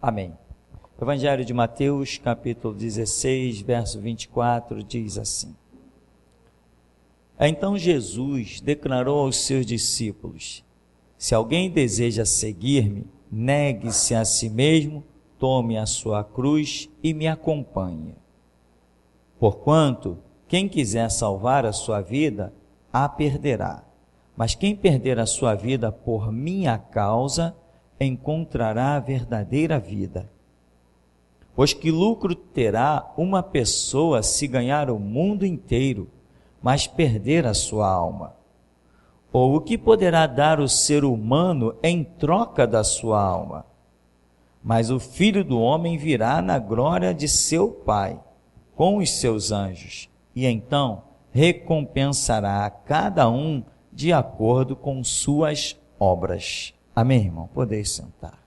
Amém. Evangelho de Mateus, capítulo 16, verso 24, diz assim: Então Jesus declarou aos seus discípulos: Se alguém deseja seguir-me, negue-se a si mesmo, tome a sua cruz e me acompanhe. Porquanto, quem quiser salvar a sua vida, a perderá. Mas quem perder a sua vida por minha causa, encontrará a verdadeira vida. Pois que lucro terá uma pessoa se ganhar o mundo inteiro, mas perder a sua alma? Ou o que poderá dar o ser humano em troca da sua alma? Mas o Filho do Homem virá na glória de seu Pai, com os seus anjos, e então recompensará a cada um de acordo com suas obras. Amém, irmão? Podeis sentar.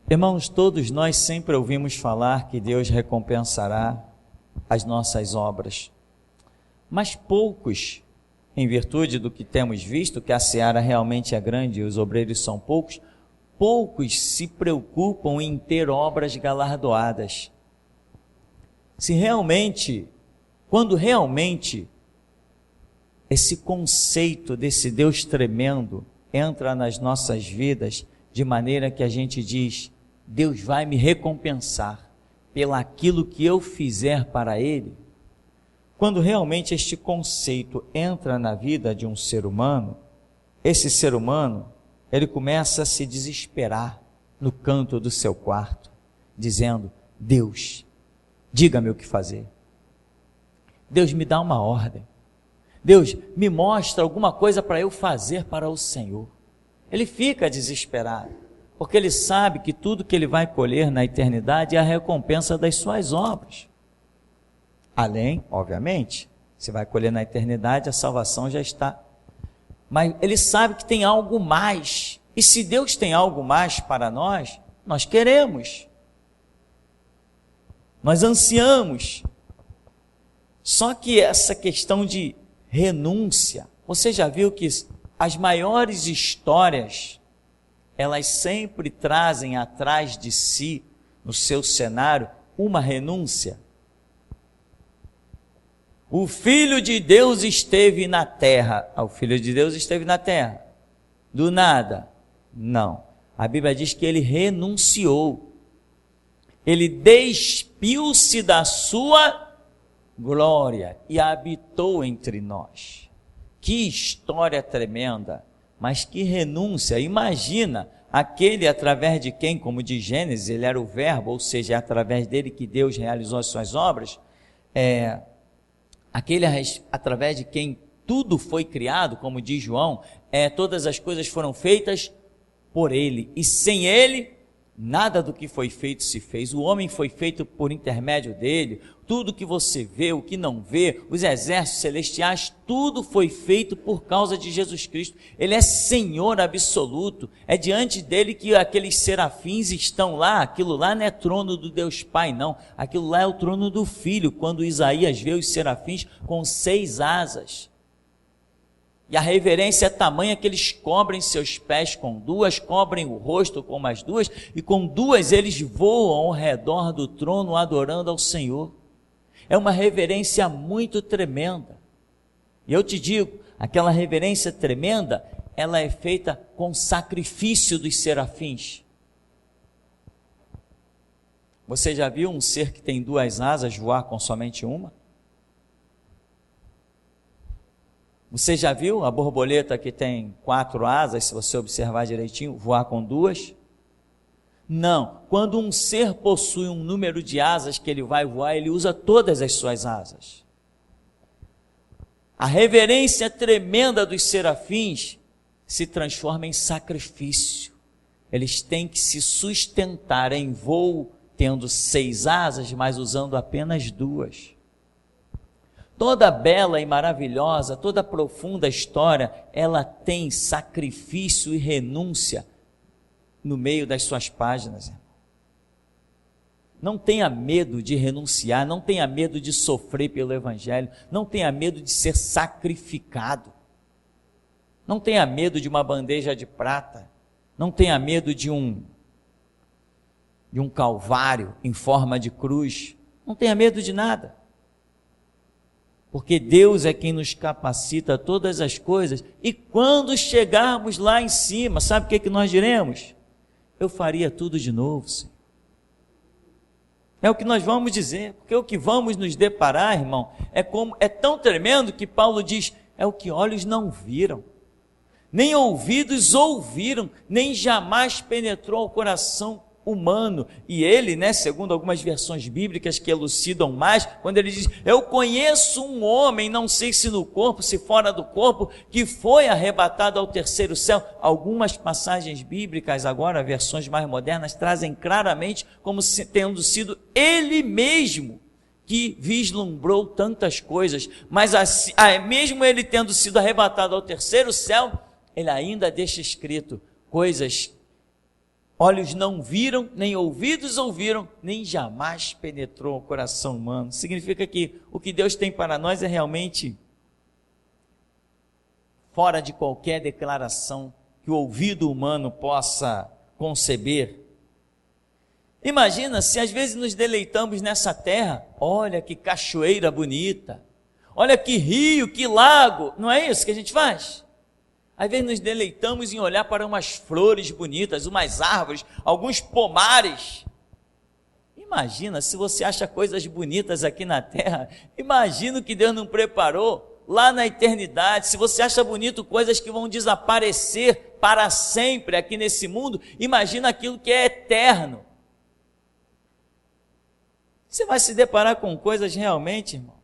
Irmãos, todos nós sempre ouvimos falar que Deus recompensará as nossas obras, mas poucos, em virtude do que temos visto, que a seara realmente é grande e os obreiros são poucos, poucos se preocupam em ter obras galardoadas. Quando realmente esse conceito desse Deus tremendo entra nas nossas vidas, de maneira que a gente diz: Deus vai me recompensar pelaquilo que eu fizer para Ele. Quando realmente este conceito entra na vida de um ser humano, esse ser humano, ele começa a se desesperar no canto do seu quarto, dizendo: Deus, diga-me o que fazer. Deus, me dá uma ordem. Deus, me mostra alguma coisa para eu fazer para o Senhor. Ele fica desesperado, porque ele sabe que tudo que ele vai colher na eternidade é a recompensa das suas obras. Além, obviamente, se vai colher na eternidade, a salvação já está. Mas ele sabe que tem algo mais. E se Deus tem algo mais para nós, nós queremos. Nós ansiamos. Só que essa questão de renúncia, você já viu que as maiores histórias, elas sempre trazem atrás de si, no seu cenário, uma renúncia. O Filho de Deus esteve na terra. O Filho de Deus esteve na terra. Do nada? Não. A Bíblia diz que ele renunciou. Ele despiu-se da sua glória e habitou entre nós. Que história tremenda, mas que renúncia. Imagina aquele através de quem, como diz Gênesis, ele era o verbo, ou seja, é através dele que Deus realizou as suas obras, aquele através de quem tudo foi criado, como diz João, todas as coisas foram feitas por ele, e sem ele, nada do que foi feito se fez. O homem foi feito por intermédio dele. Tudo que você vê, o que não vê, os exércitos celestiais, tudo foi feito por causa de Jesus Cristo. Ele é Senhor absoluto. É diante dele que aqueles serafins estão lá. Aquilo lá não é trono do Deus Pai, não. Aquilo lá é o trono do Filho, quando Isaías vê os serafins com 6 asas. E a reverência é tamanha que eles cobrem seus pés com 2, cobrem o rosto com mais 2, e com 2 eles voam ao redor do trono adorando ao Senhor. É uma reverência muito tremenda. E eu te digo, aquela reverência tremenda, ela é feita com sacrifício dos serafins. Você já viu um ser que tem 2 asas voar com somente uma? Você já viu a borboleta que tem 4 asas, se você observar direitinho, voar com 2? Não. Quando um ser possui um número de asas que ele vai voar, ele usa todas as suas asas. A reverência tremenda dos serafins se transforma em sacrifício. Eles têm que se sustentar em voo, tendo 6 asas, mas usando apenas 2. Toda bela e maravilhosa, toda profunda história, ela tem sacrifício e renúncia no meio das suas páginas. Não tenha medo de renunciar, não tenha medo de sofrer pelo Evangelho, não tenha medo de ser sacrificado. Não tenha medo de uma bandeja de prata. Não tenha medo de um calvário em forma de cruz. Não tenha medo de nada. Porque Deus é quem nos capacita a todas as coisas. E quando chegarmos lá em cima, sabe o que nós diremos? Eu faria tudo de novo, Senhor. É o que nós vamos dizer, porque o que vamos nos deparar, irmão, é tão tremendo que Paulo diz, é o que olhos não viram, nem ouvidos ouviram, nem jamais penetrou ao coração humano. E ele, segundo algumas versões bíblicas que elucidam mais, quando ele diz, eu conheço um homem, não sei se no corpo, se fora do corpo, que foi arrebatado ao terceiro céu. Algumas passagens bíblicas, agora versões mais modernas, trazem claramente como tendo sido ele mesmo que vislumbrou tantas coisas, mas assim, mesmo ele tendo sido arrebatado ao terceiro céu, ele ainda deixa escrito coisas olhos não viram, nem ouvidos ouviram, nem jamais penetrou o coração humano. Significa que o que Deus tem para nós é realmente fora de qualquer declaração que o ouvido humano possa conceber. Imagina se às vezes nos deleitamos nessa terra, olha que cachoeira bonita, olha que rio, que lago, não é isso que a gente faz? Às vezes nos deleitamos em olhar para umas flores bonitas, umas árvores, alguns pomares. Imagina, se você acha coisas bonitas aqui na terra, imagina o que Deus não preparou lá na eternidade. Se você acha bonito coisas que vão desaparecer para sempre aqui nesse mundo, imagina aquilo que é eterno. Você vai se deparar com coisas realmente, irmão.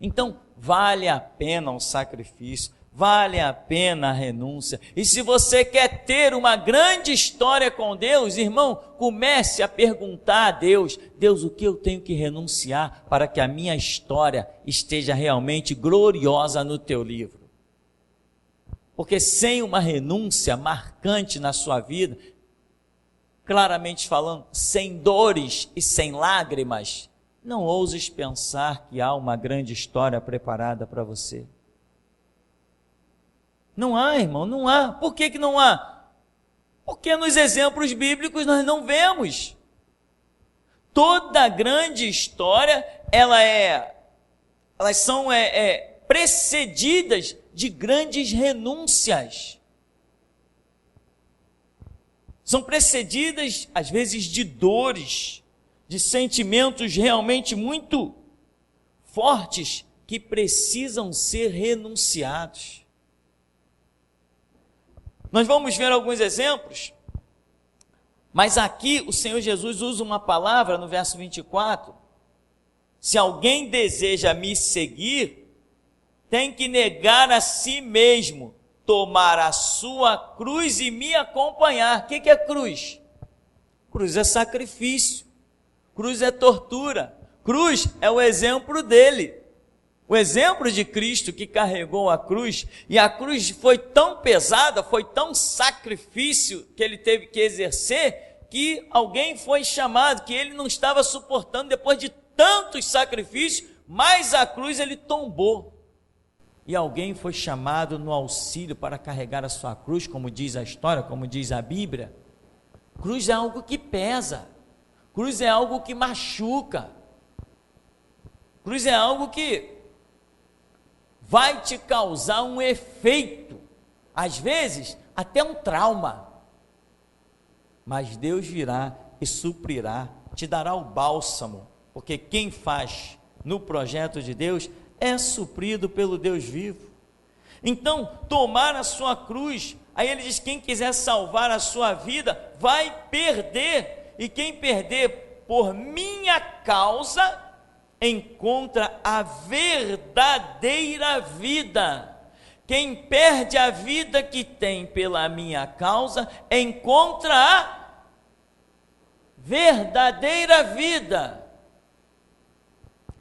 Então, vale a pena o sacrifício. Vale a pena a renúncia. E se você quer ter uma grande história com Deus, irmão, comece a perguntar a Deus, Deus, o que eu tenho que renunciar para que a minha história esteja realmente gloriosa no teu livro? Porque sem uma renúncia marcante na sua vida, claramente falando, sem dores e sem lágrimas, não ouses pensar que há uma grande história preparada para você. Não há, irmão, não há. Por que não há? Porque nos exemplos bíblicos nós não vemos. Toda grande história, elas são precedidas de grandes renúncias. São precedidas, às vezes, de dores, de sentimentos realmente muito fortes que precisam ser renunciados. Nós vamos ver alguns exemplos, mas aqui o Senhor Jesus usa uma palavra no verso 24, se alguém deseja me seguir, tem que negar a si mesmo, tomar a sua cruz e me acompanhar. O que é cruz? Cruz é sacrifício, cruz é tortura, cruz é o exemplo dele. O exemplo de Cristo que carregou a cruz, e a cruz foi tão pesada, foi tão sacrifício que ele teve que exercer, que alguém foi chamado, que ele não estava suportando depois de tantos sacrifícios, mas a cruz ele tombou. E alguém foi chamado no auxílio para carregar a sua cruz, como diz a história, como diz a Bíblia. Cruz é algo que pesa, cruz é algo que machuca, cruz é algo que vai te causar um efeito, às vezes até um trauma, mas Deus virá e suprirá, te dará o bálsamo, porque quem faz no projeto de Deus é suprido pelo Deus vivo. Então, tomar a sua cruz, aí ele diz, quem quiser salvar a sua vida, vai perder, e quem perder por minha causa, encontra a verdadeira vida. Quem perde a vida que tem pela minha causa, encontra a verdadeira vida.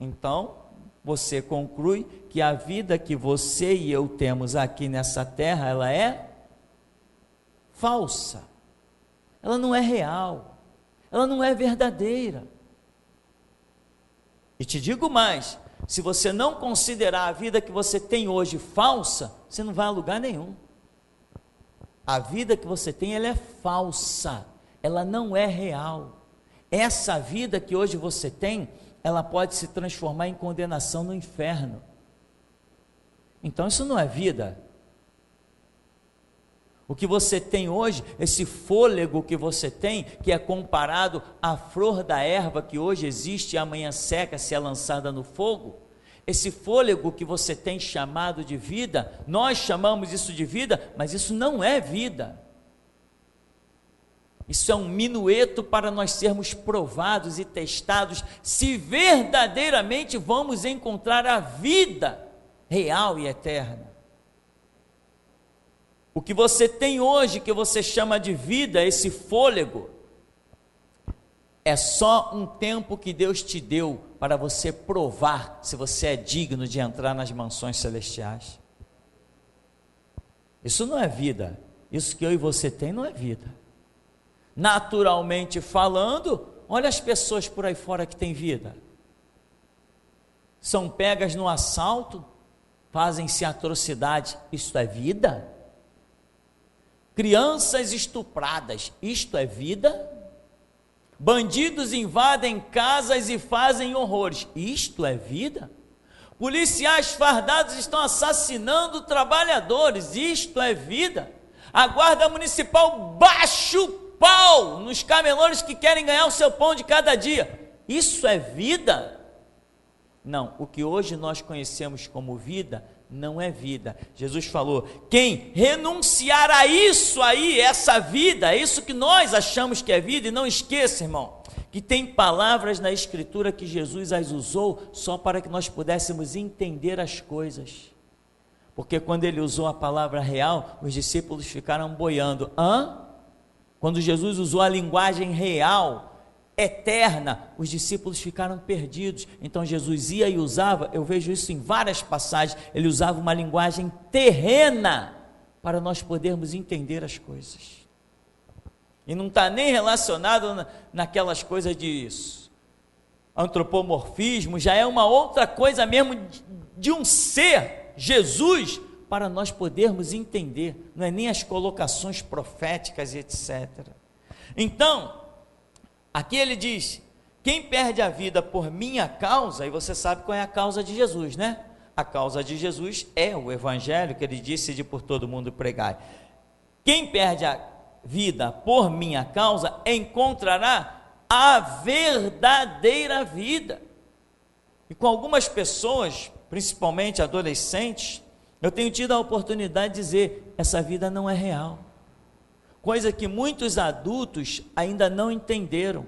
Então, você conclui que a vida que você e eu temos aqui nessa terra, ela é falsa. Ela não é real. Ela não é verdadeira. E te digo mais, se você não considerar a vida que você tem hoje falsa, você não vai a lugar nenhum. a vida que você tem, ela é falsa, ela não é real. Essa vida que hoje você tem, ela pode se transformar em condenação no inferno. Então isso não é vida. O que você tem hoje, esse fôlego que você tem, que é comparado à flor da erva que hoje existe e amanhã seca, se é lançada no fogo, esse fôlego que você tem chamado de vida, nós chamamos isso de vida, mas isso não é vida. Isso é um minueto para nós sermos provados e testados se verdadeiramente vamos encontrar a vida real e eterna. O que você tem hoje, que você chama de vida, esse fôlego, é só um tempo que Deus te deu para você provar se você é digno de entrar nas mansões celestiais. Isso não é vida. Isso que eu e você tem não é vida. Naturalmente falando, olha as pessoas por aí fora que têm vida. São pegas no assalto, fazem-se atrocidades. Isto é vida? Crianças estupradas, isto é vida? Bandidos invadem casas e fazem horrores, isto é vida? Policiais fardados estão assassinando trabalhadores, isto é vida? A guarda municipal baixa o pau nos camelões que querem ganhar o seu pão de cada dia, isso é vida? Não, o que hoje nós conhecemos como vida não é vida. Jesus falou, quem renunciar a isso aí, essa vida, é isso que nós achamos que é vida, e não esqueça, irmão, que tem palavras na Escritura que Jesus as usou só para que nós pudéssemos entender as coisas, porque quando ele usou a palavra real, os discípulos ficaram boiando, quando Jesus usou a linguagem real, eterna, os discípulos ficaram perdidos. Então Jesus ia e usava, eu vejo isso em várias passagens, ele usava uma linguagem terrena para nós podermos entender as coisas, e não está nem relacionado naquelas coisas de antropomorfismo, já é uma outra coisa mesmo de um ser, Jesus, para nós podermos entender, não é nem as colocações proféticas e etc. Então, aqui ele diz, quem perde a vida por minha causa, e você sabe qual é a causa de Jesus, né? A causa de Jesus é o evangelho, que ele disse de por todo mundo pregar. Quem perde a vida por minha causa, encontrará a verdadeira vida. E com algumas pessoas, principalmente adolescentes, eu tenho tido a oportunidade de dizer, essa vida não é real. Coisa que muitos adultos ainda não entenderam.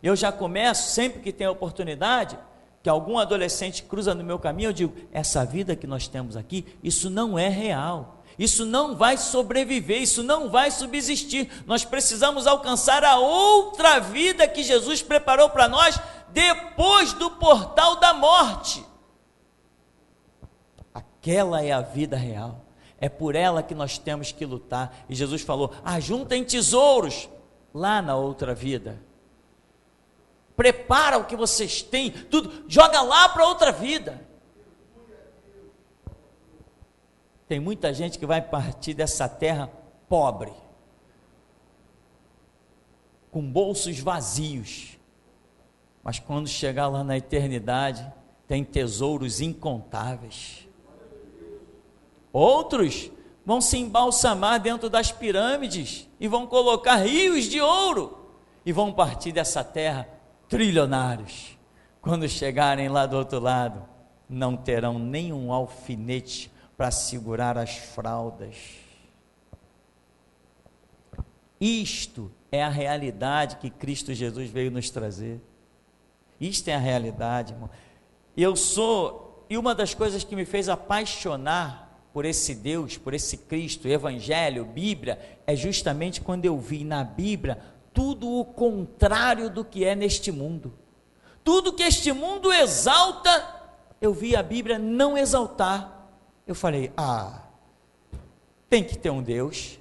Eu já começo, sempre que tem a oportunidade, que algum adolescente cruza no meu caminho, eu digo, essa vida que nós temos aqui, isso não é real, isso não vai sobreviver, isso não vai subsistir, nós precisamos alcançar a outra vida que Jesus preparou para nós, depois do portal da morte. Aquela é a vida real. É por ela que nós temos que lutar. E Jesus falou, ajuntem tesouros lá na outra vida. Prepara o que vocês têm, tudo, joga lá para outra vida. Tem muita gente que vai partir dessa terra pobre, com bolsos vazios, mas quando chegar lá na eternidade, tem tesouros incontáveis. Outros vão se embalsamar dentro das pirâmides e vão colocar rios de ouro e vão partir dessa terra trilionários. Quando chegarem lá do outro lado, não terão nenhum alfinete para segurar as fraldas. Isto é a realidade que Cristo Jesus veio nos trazer. Isto é a realidade, irmão. E uma das coisas que me fez apaixonar por esse Deus, por esse Cristo, Evangelho, Bíblia, é justamente quando eu vi na Bíblia tudo o contrário do que é neste mundo. Tudo que este mundo exalta, eu vi a Bíblia não exaltar. Eu falei, tem que ter um Deus.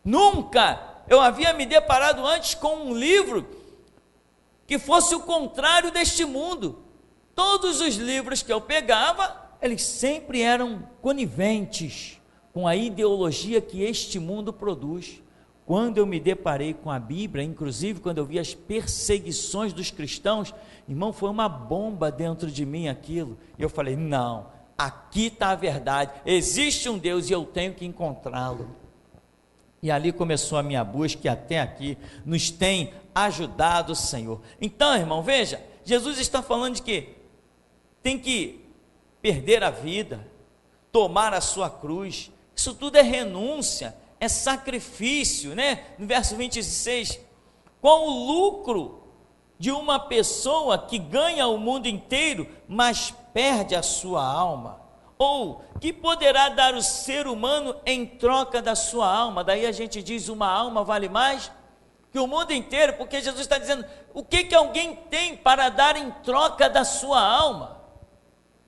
Nunca eu havia me deparado antes com um livro que fosse o contrário deste mundo. Todos os livros que eu pegava, eles sempre eram coniventes com a ideologia que este mundo produz. Quando eu me deparei com a Bíblia, inclusive quando eu vi as perseguições dos cristãos, irmão, foi uma bomba dentro de mim aquilo. E eu falei, não, aqui está a verdade, existe um Deus e eu tenho que encontrá-lo. E ali começou a minha busca, e até aqui nos tem ajudado o Senhor. Então, irmão, veja, Jesus está falando de que tem que perder a vida, tomar a sua cruz. Isso tudo é renúncia, é sacrifício, né? No verso 26, qual o lucro de uma pessoa que ganha o mundo inteiro, mas perde a sua alma? Ou que poderá dar o ser humano em troca da sua alma? Daí a gente diz, uma alma vale mais que o mundo inteiro, porque Jesus está dizendo, o que alguém tem para dar em troca da sua alma?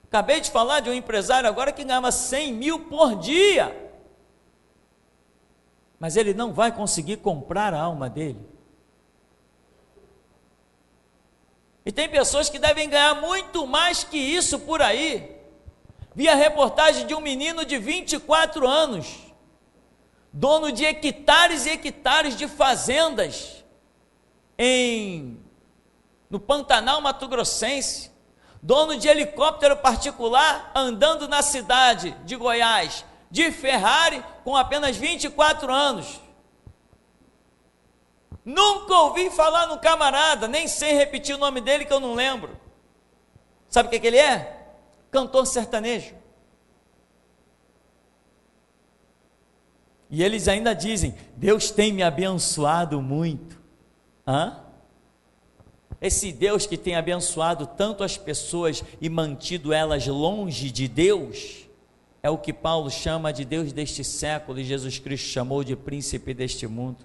Acabei de falar de um empresário agora que ganhava 100 mil por dia, mas ele não vai conseguir comprar a alma dele. E tem pessoas que devem ganhar muito mais que isso por aí. Vi a reportagem de um menino de 24 anos, dono de hectares e hectares de fazendas no Pantanal Mato Grossense, dono de helicóptero particular, andando na cidade de Goiás, de Ferrari, com apenas 24 anos. Nunca ouvi falar no camarada, nem sei repetir o nome dele que eu não lembro. Sabe o que ele é? Cantor sertanejo. E eles ainda dizem, Deus tem me abençoado muito. Esse Deus que tem abençoado tanto as pessoas e mantido elas longe de Deus, é o que Paulo chama de Deus deste século, e Jesus Cristo chamou de príncipe deste mundo.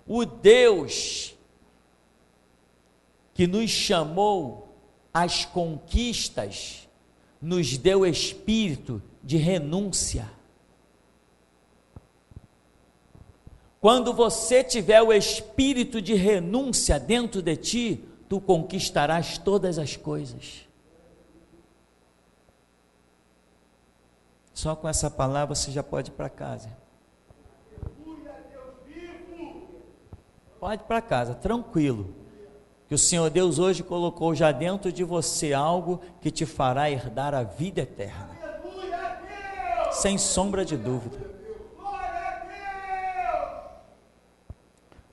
O Deus que nos chamou às conquistas, nos deu espírito de renúncia. Quando você tiver o espírito de renúncia dentro de ti, tu conquistarás todas as coisas. Só com essa palavra você já pode ir para casa. Pode ir para casa, tranquilo, que o Senhor Deus hoje colocou já dentro de você algo que te fará herdar a vida eterna, sem sombra de dúvida.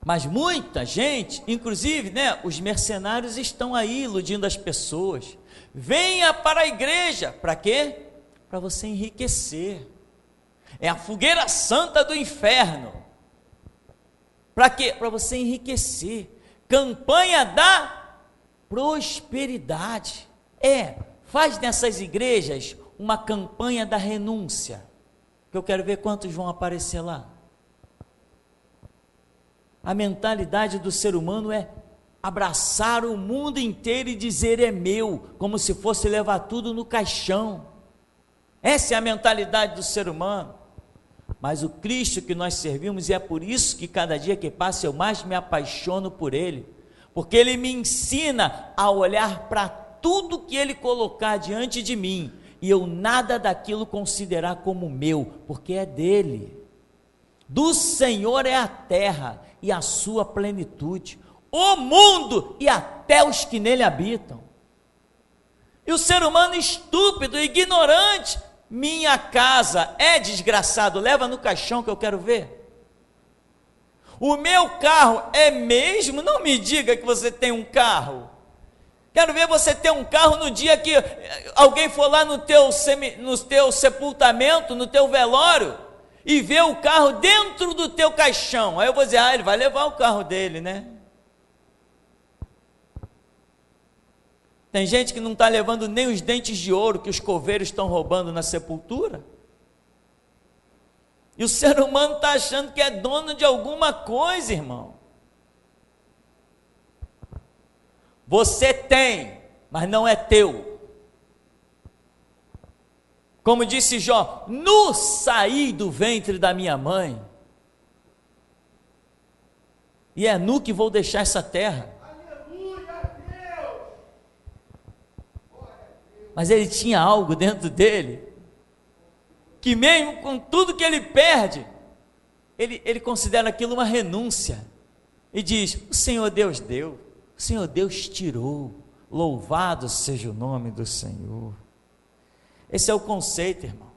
Mas muita gente, inclusive, né, os mercenários estão aí iludindo as pessoas. Venha para a igreja, para quê? Para você enriquecer. É a fogueira santa do inferno. Para quê? Para você enriquecer. Campanha da prosperidade. Faz nessas igrejas uma campanha da renúncia, que eu quero ver quantos vão aparecer lá. A mentalidade do ser humano é abraçar o mundo inteiro e dizer é meu, como se fosse levar tudo no caixão. Essa é a mentalidade do ser humano. Mas o Cristo que nós servimos, e é por isso que cada dia que passa eu mais me apaixono por Ele, porque Ele me ensina a olhar para tudo que Ele colocar diante de mim, e eu nada daquilo considerar como meu, porque é dele. Do Senhor é a terra e a sua plenitude, o mundo e até os que nele habitam. E o ser humano estúpido, ignorante, minha casa é desgraçado, leva no caixão que eu quero ver. O meu carro é mesmo? Não me diga que você tem um carro. Quero ver você ter um carro no dia que alguém for lá no teu sepultamento, no teu velório, e ver o carro dentro do teu caixão. Aí eu vou dizer, ele vai levar o carro dele, né? Tem gente que não está levando nem os dentes de ouro que os coveiros estão roubando na sepultura. E o ser humano está achando que é dono de alguma coisa, irmão. Você tem, mas não é teu. Como disse Jó, nu saí do ventre da minha mãe, e é nu que vou deixar essa terra. Mas ele tinha algo dentro dele que mesmo com tudo que ele perde, ele considera aquilo uma renúncia, e diz: o Senhor Deus deu, o Senhor Deus tirou, louvado seja o nome do Senhor. Esse é o conceito, irmão.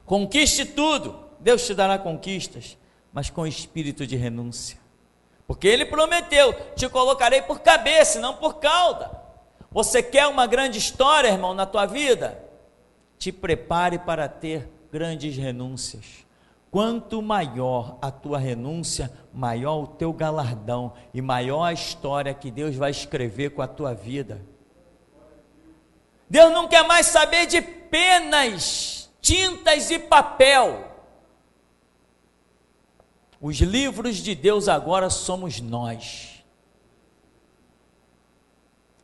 Conquiste tudo, Deus te dará conquistas, mas com espírito de renúncia, porque Ele prometeu: te colocarei por cabeça e não por cauda. Você quer uma grande história, irmão, na tua vida? Te prepare para ter grandes renúncias. Quanto maior a tua renúncia, maior o teu galardão e maior a história que Deus vai escrever com a tua vida. Deus não quer mais saber de penas, tintas e papel. Os livros de Deus agora somos nós.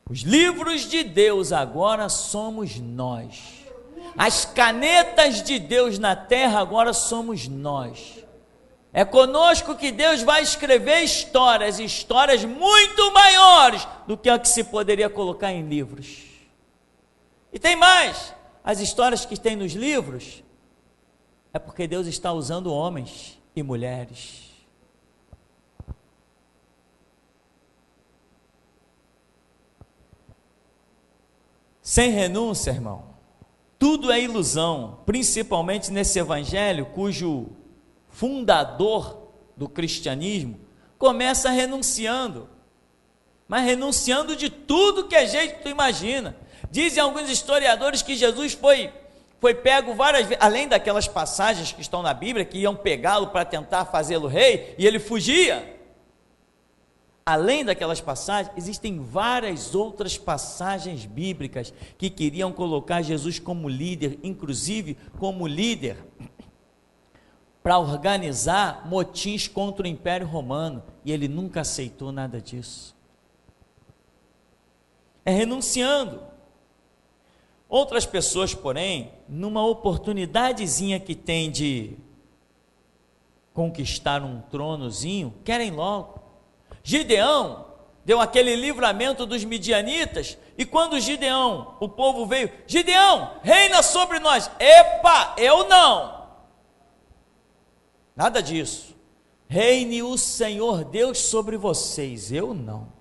Os livros de Deus agora somos nós. As canetas de Deus na terra agora somos nós. É conosco que Deus vai escrever histórias muito maiores do que a que se poderia colocar em livros. E tem mais, as histórias que tem nos livros, é porque Deus está usando homens e mulheres. Sem renúncia, irmão, tudo é ilusão, principalmente nesse evangelho cujo fundador do cristianismo começa renunciando, mas renunciando de tudo que a gente imagina. Dizem alguns historiadores que Jesus foi pego várias vezes, além daquelas passagens que estão na Bíblia, que iam pegá-lo para tentar fazê-lo rei, e ele fugia. Além daquelas passagens, existem várias outras passagens bíblicas que queriam colocar Jesus como líder, inclusive como líder para organizar motins contra o Império Romano, e ele nunca aceitou nada disso. É renunciando. Outras pessoas, porém, numa oportunidadezinha que tem de conquistar um tronozinho, querem logo. Gideão deu aquele livramento dos midianitas, e quando Gideão, o povo veio: Gideão, reina sobre nós. Epa, eu não. Nada disso. Reine o Senhor Deus sobre vocês, eu não.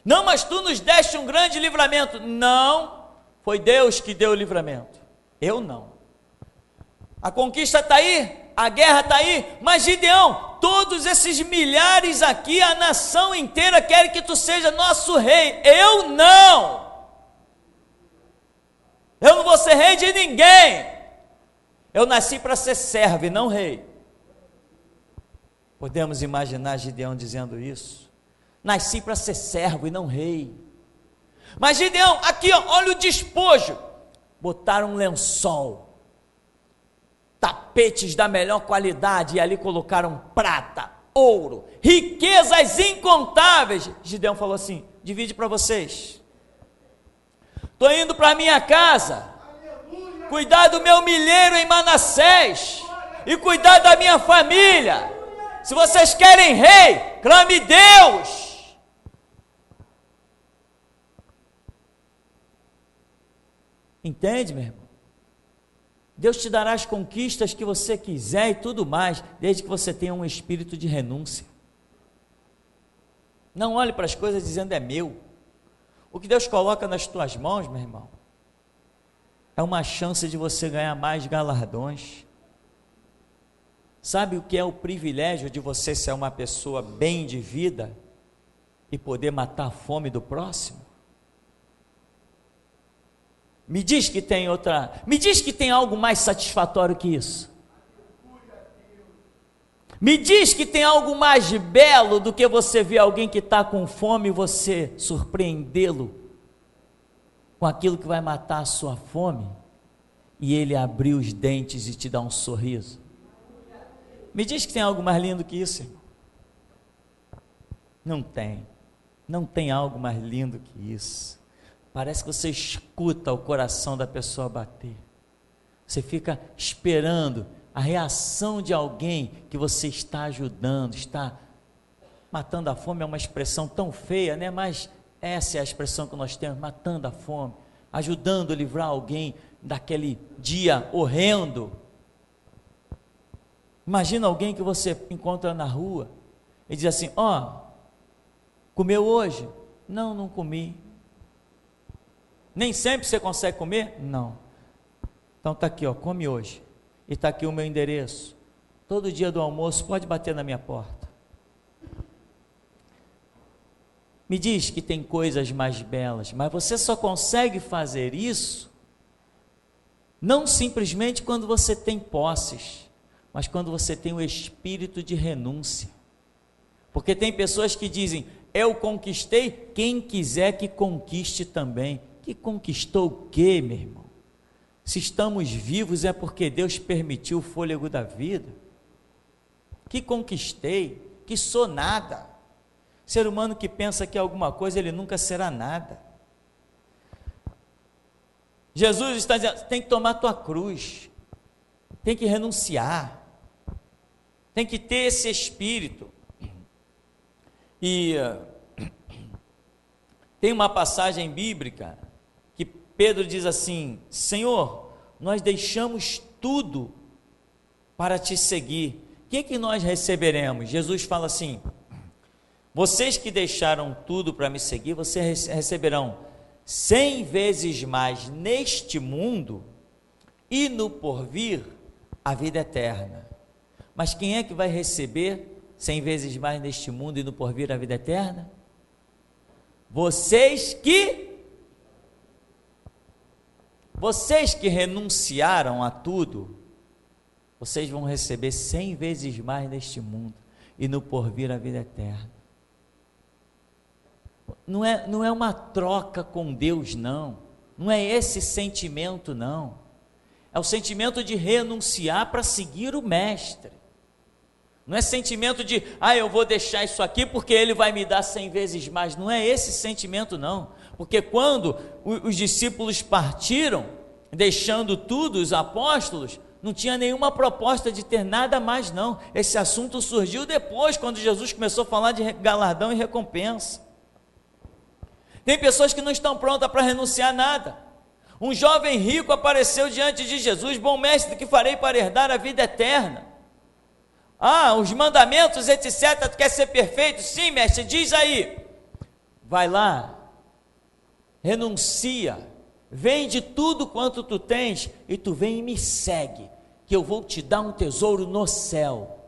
Não, mas tu nos deste um grande livramento. Não, foi Deus que deu o livramento, eu não. A conquista está aí, a guerra está aí, mas Gideão, todos esses milhares aqui, a nação inteira quer que tu seja nosso rei, eu não. Eu não vou ser rei de ninguém, eu nasci para ser servo e não rei. Podemos imaginar Gideão dizendo isso: nasci para ser servo e não rei. Mas Gideão, aqui ó, olha o despojo. Botaram um lençol, tapetes da melhor qualidade, e ali colocaram prata, ouro, riquezas incontáveis. Gideão falou assim: divide para vocês. Estou indo para minha casa, cuidar do meu milheiro em Manassés, e cuidar da minha família. Se vocês querem rei, clame Deus. Entende, meu irmão? Deus te dará as conquistas que você quiser e tudo mais, desde que você tenha um espírito de renúncia. Não olhe para as coisas dizendo: é meu. O que Deus coloca nas tuas mãos, meu irmão, é uma chance de você ganhar mais galardões. Sabe o que é o privilégio de você ser uma pessoa bem de vida e poder matar a fome do próximo? Me diz que tem me diz que tem algo mais satisfatório que isso. Me diz que tem algo mais belo do que você ver alguém que está com fome e você surpreendê-lo com aquilo que vai matar a sua fome, e ele abrir os dentes e te dar um sorriso. Me diz que tem algo mais lindo que isso, irmão. Não tem algo mais lindo que isso. Parece que você escuta o coração da pessoa bater. Você fica esperando a reação de alguém que você está ajudando, está matando a fome. É uma expressão tão feia, né? Mas essa é a expressão que nós temos: matando a fome, ajudando a livrar alguém daquele dia horrendo. Imagina alguém que você encontra na rua e diz assim: comeu hoje? Não, não comi. Nem sempre você consegue comer? Não. Então está aqui, come hoje. E está aqui o meu endereço. Todo dia do almoço pode bater na minha porta. Me diz que tem coisas mais belas, mas você só consegue fazer isso não simplesmente quando você tem posses, mas quando você tem o espírito de renúncia. Porque tem pessoas que dizem: eu conquistei, quem quiser que conquiste também. Que conquistou o quê, meu irmão? Se estamos vivos é porque Deus permitiu o fôlego da vida. Que conquistei, que sou nada. Ser humano que pensa que é alguma coisa, ele nunca será nada. Jesus está dizendo: tem que tomar tua cruz, tem que renunciar, tem que ter esse espírito. E tem uma passagem bíblica que Pedro diz assim: Senhor, nós deixamos tudo para te seguir, o que nós receberemos? Jesus fala assim: vocês que deixaram tudo para me seguir, vocês receberão 100 vezes mais neste mundo e no porvir a vida eterna. Mas quem é que vai receber 100 vezes mais neste mundo e no porvir a vida eterna? Vocês que renunciaram a tudo, vocês vão receber 100 vezes mais neste mundo e no porvir a vida eterna. Não é uma troca com Deus, não é esse sentimento, não, é o sentimento de renunciar para seguir o mestre. Não é sentimento de, eu vou deixar isso aqui porque ele vai me dar 100 vezes mais. Não é esse sentimento, não. Porque quando os discípulos partiram, deixando tudo, os apóstolos, não tinha nenhuma proposta de ter nada mais, não. Esse assunto surgiu depois, quando Jesus começou a falar de galardão e recompensa. Tem pessoas que não estão prontas para renunciar a nada. Um jovem rico apareceu diante de Jesus: bom mestre, que farei para herdar a vida eterna? Os mandamentos, etc. Tu quer ser perfeito? Sim, mestre, diz aí. Vai lá, renuncia, vende tudo quanto tu tens e tu vem e me segue, que eu vou te dar um tesouro no céu.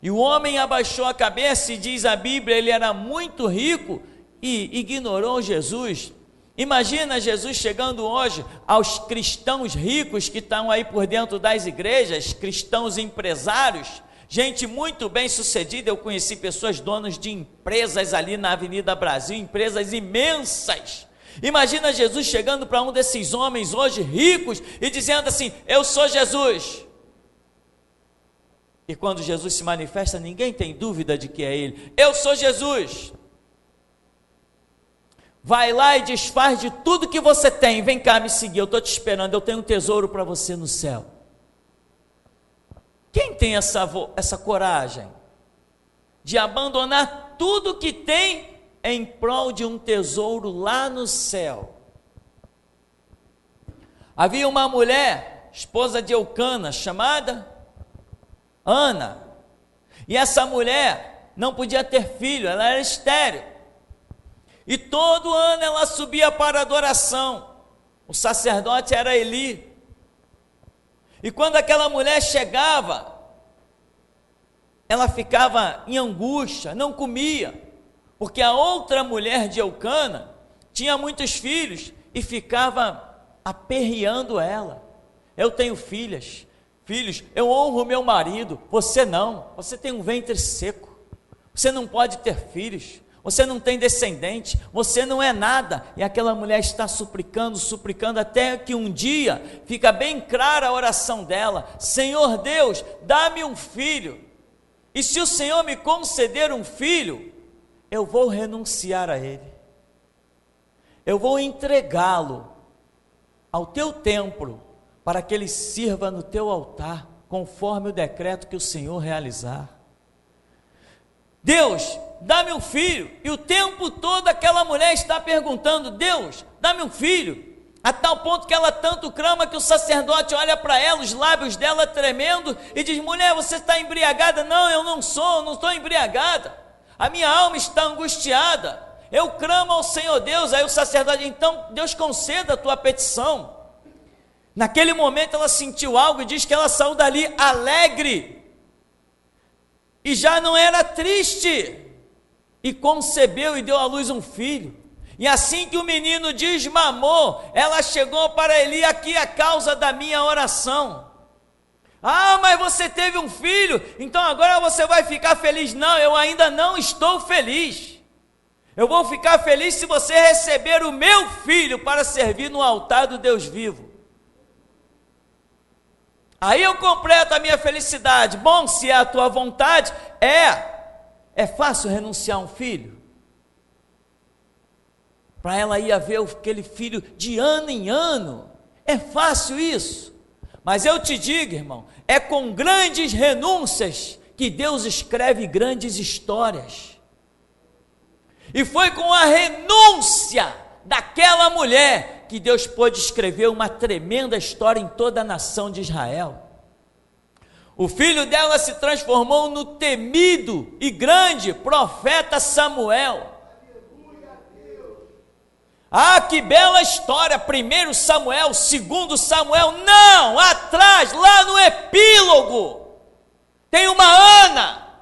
E o homem abaixou a cabeça e diz a Bíblia, ele era muito rico e ignorou Jesus. Imagina Jesus chegando hoje aos cristãos ricos que estão aí por dentro das igrejas, cristãos empresários, gente muito bem sucedida. Eu conheci pessoas donas de empresas ali na Avenida Brasil, empresas imensas. Imagina Jesus chegando para um desses homens hoje ricos e dizendo assim: eu sou Jesus. E quando Jesus se manifesta, ninguém tem dúvida de que é ele. Eu sou Jesus. Vai lá e desfaz de tudo que você tem, vem cá me seguir, eu estou te esperando, eu tenho um tesouro para você no céu. Quem tem essa coragem de abandonar tudo que tem em prol de um tesouro lá no céu? Havia uma mulher, esposa de Eucana, chamada Ana, e essa mulher não podia ter filho, ela era estéril. E todo ano ela subia para a adoração. O sacerdote era Eli. E quando aquela mulher chegava, ela ficava em angústia, não comia, porque a outra mulher de Eucana tinha muitos filhos e ficava aperreando ela. Eu tenho filhos, eu honro meu marido, você não, você tem um ventre seco, você não pode ter filhos, você não tem descendente, você não é nada. E aquela mulher está suplicando, até que um dia fica bem clara a oração dela: Senhor Deus, dá-me um filho, e se o Senhor me conceder um filho, eu vou renunciar a ele, eu vou entregá-lo ao teu templo, para que ele sirva no teu altar, conforme o decreto que o Senhor realizar. Deus, dá-me um filho. E o tempo todo aquela mulher está perguntando: Deus, dá-me um filho. a tal ponto que ela tanto clama que o sacerdote olha para ela, os lábios dela tremendo, e diz: mulher, você está embriagada? Não, eu não estou embriagada, a minha alma está angustiada, eu clamo ao Senhor Deus. Aí o sacerdote: então Deus conceda a tua petição. Naquele momento ela sentiu algo, e diz que ela saiu dali alegre, e já não era triste, e concebeu e deu à luz um filho. E assim que o menino desmamou, ela chegou para Eli: aqui é a causa da minha oração. Ah, mas você teve um filho, então agora você vai ficar feliz? Não, eu ainda não estou feliz. Eu vou ficar feliz se você receber o meu filho para servir no altar do Deus vivo. Aí eu completo a minha felicidade. Bom, se é a tua vontade, é fácil renunciar a um filho? Para ela ir a ver aquele filho de ano em ano, é fácil isso? Mas eu te digo, irmão, é com grandes renúncias que Deus escreve grandes histórias. E foi com a renúncia daquela mulher que Deus pôde escrever uma tremenda história em toda a nação de Israel. O filho dela se transformou no temido e grande profeta Samuel. Ah, que bela história! 1 Samuel, 2 Samuel, não, atrás, lá no epílogo, tem uma Ana,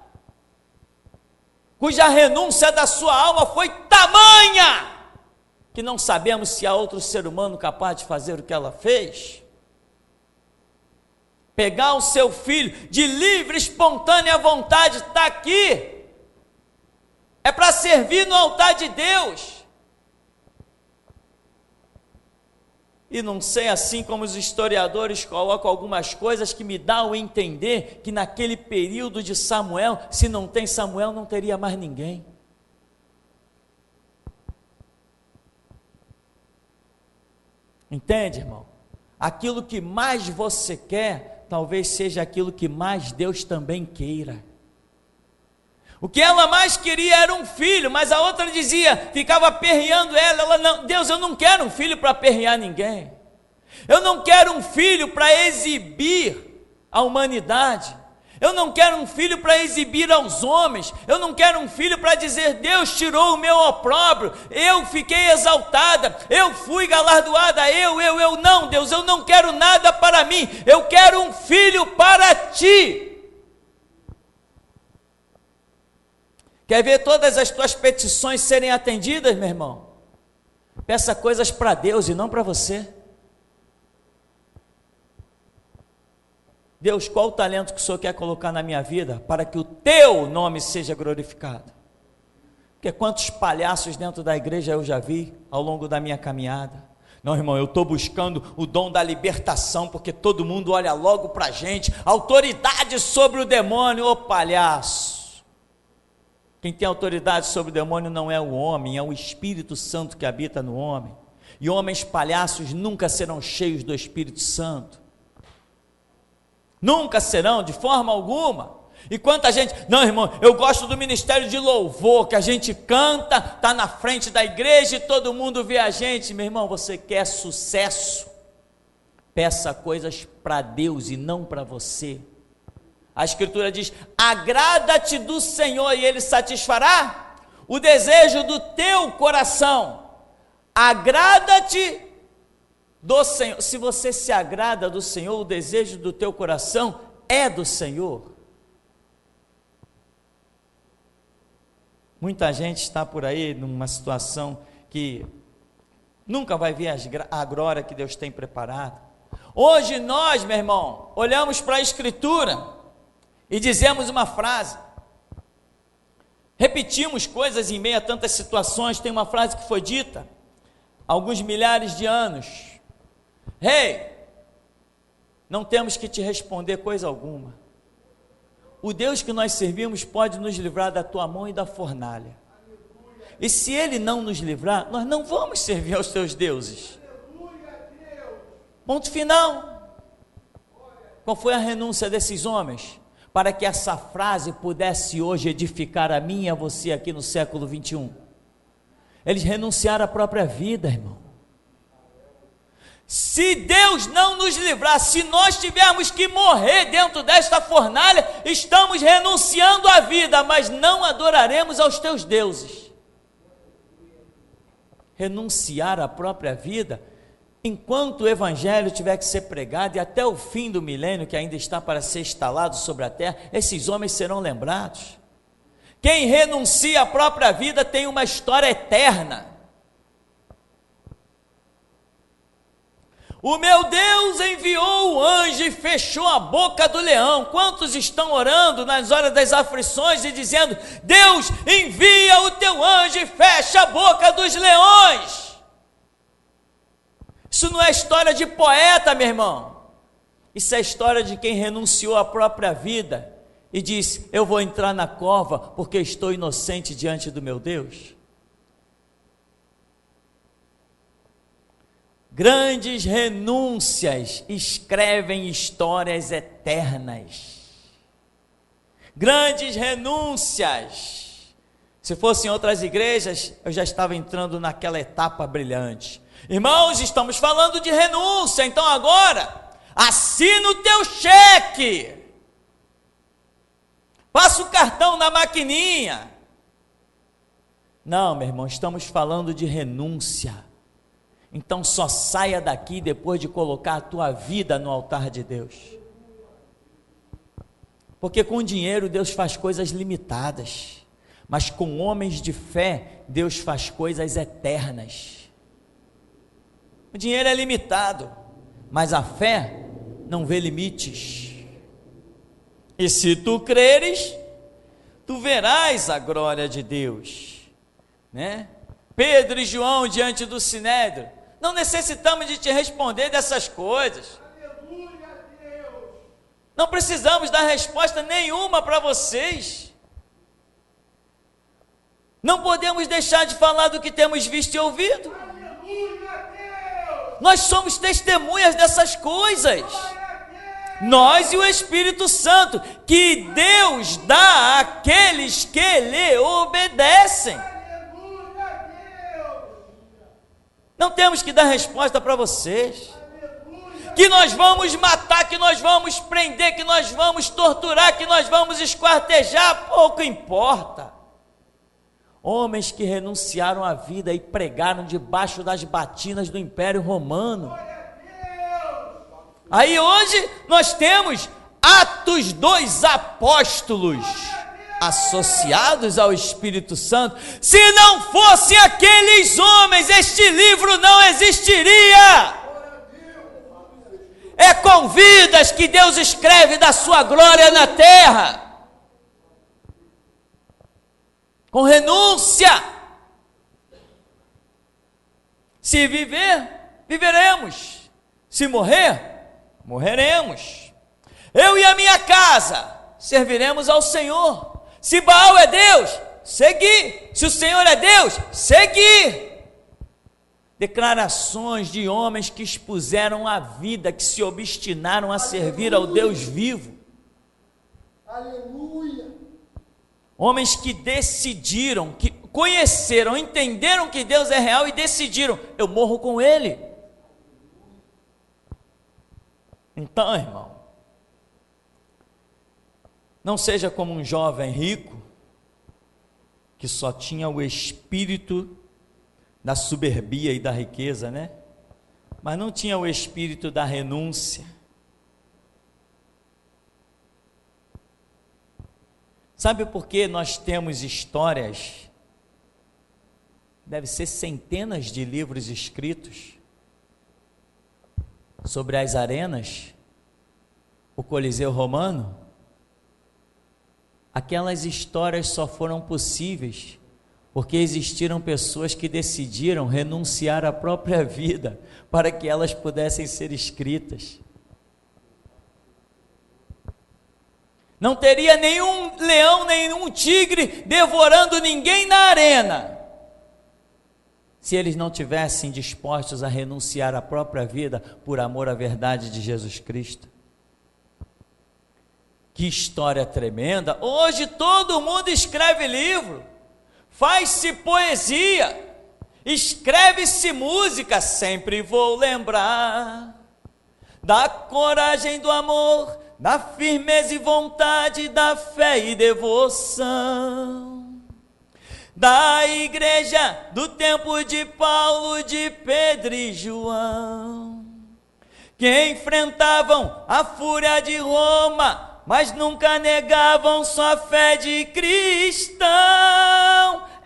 cuja renúncia da sua alma foi tamanha, que não sabemos se há outro ser humano capaz de fazer o que ela fez. Pegar o seu filho de livre, espontânea vontade, está aqui, é para servir no altar de Deus. E não sei, assim como os historiadores colocam algumas coisas que me dão a entender que naquele período de Samuel, se não tem Samuel, não teria mais ninguém. Entende, irmão? Aquilo que mais você quer, talvez seja aquilo que mais Deus também queira. O que ela mais queria era um filho, mas a outra dizia, ficava aperreando ela, não, Deus, eu não quero um filho para aperrear ninguém, eu não quero um filho para exibir a humanidade, eu não quero um filho para exibir aos homens, eu não quero um filho para dizer, Deus tirou o meu opróbrio, eu fiquei exaltada, eu fui galardoada, não, Deus, eu não quero nada para mim, eu quero um filho para ti. Quer ver todas as tuas petições serem atendidas, meu irmão? Peça coisas para Deus e não para você. Deus, qual o talento que o Senhor quer colocar na minha vida para que o teu nome seja glorificado? Porque quantos palhaços dentro da igreja eu já vi ao longo da minha caminhada. Não, irmão, eu estou buscando o dom da libertação, porque todo mundo olha logo para a gente, autoridade sobre o demônio. Ô palhaço! Quem tem autoridade sobre o demônio não é o homem, é o Espírito Santo que habita no homem. E homens palhaços nunca serão cheios do Espírito Santo. Nunca serão, de forma alguma. E quanta gente, não, irmão, eu gosto do ministério de louvor, que a gente canta, está na frente da igreja e todo mundo vê a gente. Meu irmão, você quer sucesso? Peça coisas para Deus e não para você. A Escritura diz, agrada-te do Senhor e Ele satisfará o desejo do teu coração. Agrada-te do Senhor. Se você se agrada do Senhor, o desejo do teu coração é do Senhor. Muita gente está por aí numa situação que nunca vai ver a glória que Deus tem preparado. Hoje nós, meu irmão, olhamos para a Escritura e dizemos uma frase, repetimos coisas em meio a tantas situações. Tem uma frase que foi dita há alguns milhares de anos: Rei, não temos que te responder coisa alguma, o Deus que nós servimos pode nos livrar da tua mão e da fornalha, e se Ele não nos livrar, nós não vamos servir aos teus deuses. Ponto final. Qual foi a renúncia desses homens? Para que essa frase pudesse hoje edificar a mim e a você aqui no século 21. Eles renunciaram à própria vida, irmão. Se Deus não nos livrar, se nós tivermos que morrer dentro desta fornalha, estamos renunciando à vida, mas não adoraremos aos teus deuses. Renunciar à própria vida, enquanto o evangelho tiver que ser pregado e até o fim do milênio que ainda está para ser instalado sobre a terra, esses homens serão lembrados. Quem renuncia à própria vida tem uma história eterna. O meu Deus enviou o anjo e fechou a boca do leão. Quantos estão orando nas horas das aflições e dizendo: Deus, envia o teu anjo e fecha a boca dos leões? Isso não é história de poeta, meu irmão. Isso é história de quem renunciou à própria vida e disse: eu vou entrar na cova porque estou inocente diante do meu Deus. Grandes renúncias escrevem histórias eternas. Grandes renúncias. Se fossem outras igrejas, eu já estava entrando naquela etapa brilhante. Irmãos, estamos falando de renúncia, então agora, assina o teu cheque. Passa o cartão na maquininha. Não, meu irmão, estamos falando de renúncia. Então só saia daqui depois de colocar a tua vida no altar de Deus. Porque com dinheiro Deus faz coisas limitadas, mas com homens de fé Deus faz coisas eternas. O dinheiro é limitado, mas a fé não vê limites. E se tu creres, tu verás a glória de Deus, né? Pedro e João diante do Sinédrio, não necessitamos de te responder dessas coisas. Não precisamos dar resposta nenhuma para vocês. Não podemos deixar de falar do que temos visto e ouvido. Nós somos testemunhas dessas coisas. Nós e o Espírito Santo, que Deus dá àqueles que lhe obedecem. Não temos que dar resposta para vocês. Que nós vamos matar, que nós vamos prender, que nós vamos torturar, que nós vamos esquartejar, pouco importa. Homens que renunciaram à vida e pregaram debaixo das batinas do Império Romano. Aí hoje nós temos Atos dos Apóstolos associados ao Espírito Santo. Se não fossem aqueles homens, este livro não existiria. É com vidas que Deus escreve da sua glória na terra. Com renúncia. Se viver, viveremos. Se morrer, morreremos. Eu e a minha casa serviremos ao Senhor. Se Baal é Deus, seguir. Se o Senhor é Deus, seguir. Declarações de homens que expuseram a vida, que se obstinaram a servir ao Deus vivo. Aleluia. Homens que decidiram, que conheceram, entenderam que Deus é real e decidiram: eu morro com Ele. Então, irmão, não seja como um jovem rico, que só tinha o espírito da soberbia e da riqueza, né? Mas não tinha o espírito da renúncia. Sabe por que nós temos histórias? Deve ser centenas de livros escritos sobre as arenas, o Coliseu Romano. Aquelas histórias só foram possíveis porque existiram pessoas que decidiram renunciar à própria vida para que elas pudessem ser escritas. Não teria nenhum leão, nenhum tigre devorando ninguém na arena, se eles não tivessem dispostos a renunciar à própria vida por amor à verdade de Jesus Cristo. Que história tremenda! Hoje todo mundo escreve livro, faz-se poesia, Escreve-se música, sempre vou lembrar da coragem, do amor, da firmeza e vontade, da fé e devoção, da igreja do tempo de Paulo, de Pedro e João, que enfrentavam a fúria de Roma, mas nunca negavam sua fé de cristão.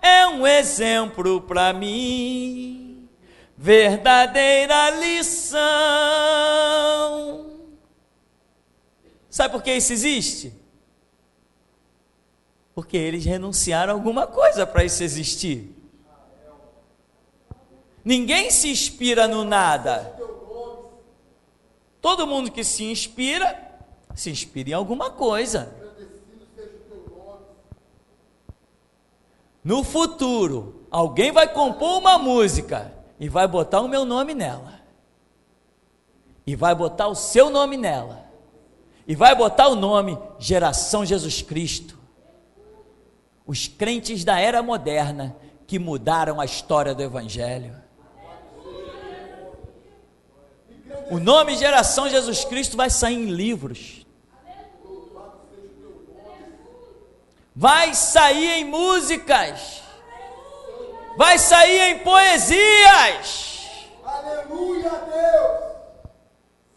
É um exemplo para mim, verdadeira lição. Sabe por que isso existe? Porque eles renunciaram a alguma coisa para isso existir. Ninguém se inspira no nada. Todo mundo que se inspira em alguma coisa. No futuro, alguém vai compor uma música e vai botar o meu nome nela, e vai botar o seu nome nela, e vai botar o nome Geração Jesus Cristo. Os crentes da era moderna que mudaram a história do Evangelho. O nome Geração Jesus Cristo vai sair em livros, vai sair em músicas, vai sair em poesias. Aleluia, Deus!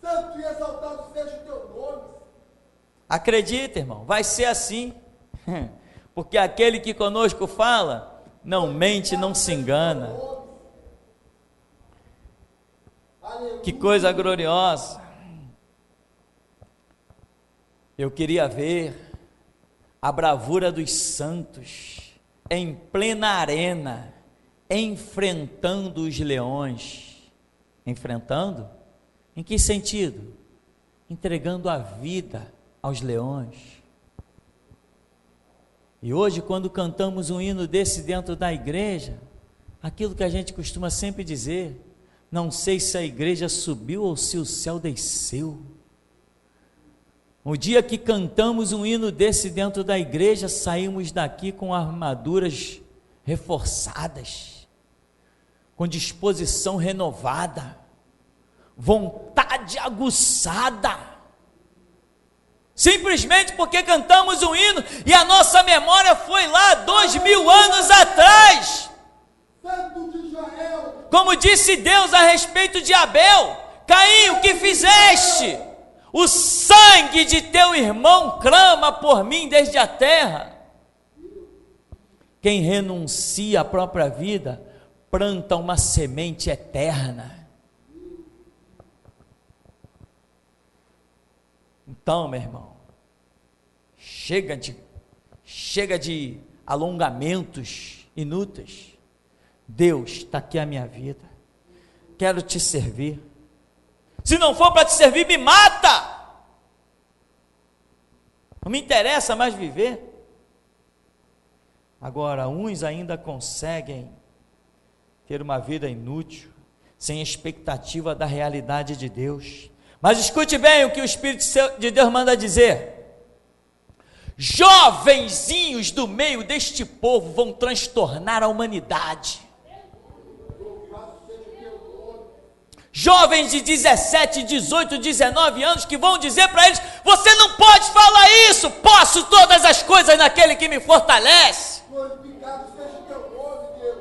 Santo e exaltado seja o teu nome. Acredita, irmão, vai ser assim, porque aquele que conosco fala, não mente, não se engana. Que coisa gloriosa. Eu queria ver a bravura dos santos em plena arena, enfrentando os leões. Enfrentando? Em que sentido? Entregando a vida aos leões. E hoje, quando cantamos um hino desse dentro da igreja, aquilo que a gente costuma sempre dizer: não sei se a igreja subiu ou se o céu desceu. O dia que cantamos um hino desse dentro da igreja, saímos daqui com armaduras reforçadas, com disposição renovada, vontade aguçada, simplesmente porque cantamos um hino e a nossa memória foi lá 2000 anos atrás. Santo de Israel. Como disse Deus a respeito de Abel: Caim, o que fizeste? O sangue de teu irmão clama por mim desde a terra. Quem renuncia à própria vida, planta uma semente eterna. Então, meu irmão, chega de alongamentos inúteis. Deus, está aqui a minha vida, quero te servir. Se não for para te servir, me mata. Não me interessa mais viver. Agora, uns ainda conseguem ter uma vida inútil, sem expectativa da realidade de Deus. Mas escute bem o que o Espírito de Deus manda dizer: jovenzinhos do meio deste povo vão transtornar a humanidade. Jovens de 17, 18, 19 anos que vão dizer para eles: você não pode falar isso, posso todas as coisas naquele que me fortalece. Glorificado seja o teu nome, Deus.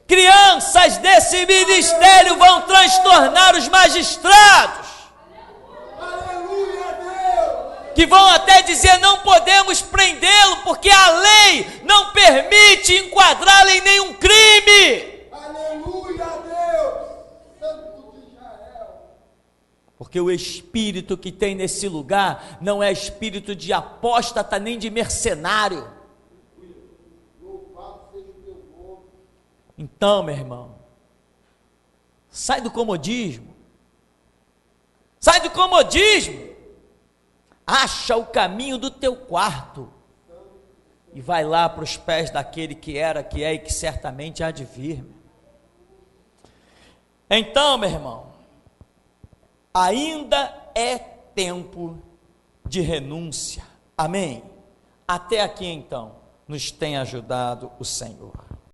Crianças desse ministério vão transtornar os magistrados. Aleluia, Deus. Que vão até dizer: não podemos prendê-lo, porque a lei não permite enquadrá-lo em nenhum crime. Aleluia, Deus. Santo de Israel. Porque o espírito que tem nesse lugar não é espírito de apóstata nem de mercenário. Louvado seja o teu nome. Então, meu irmão, sai do comodismo. Sai do comodismo. Acha o caminho do teu quarto e vai lá para os pés daquele que era, que é e que certamente há de vir. Então, meu irmão, ainda é tempo de renúncia. Amém? Até aqui então nos tem ajudado o Senhor.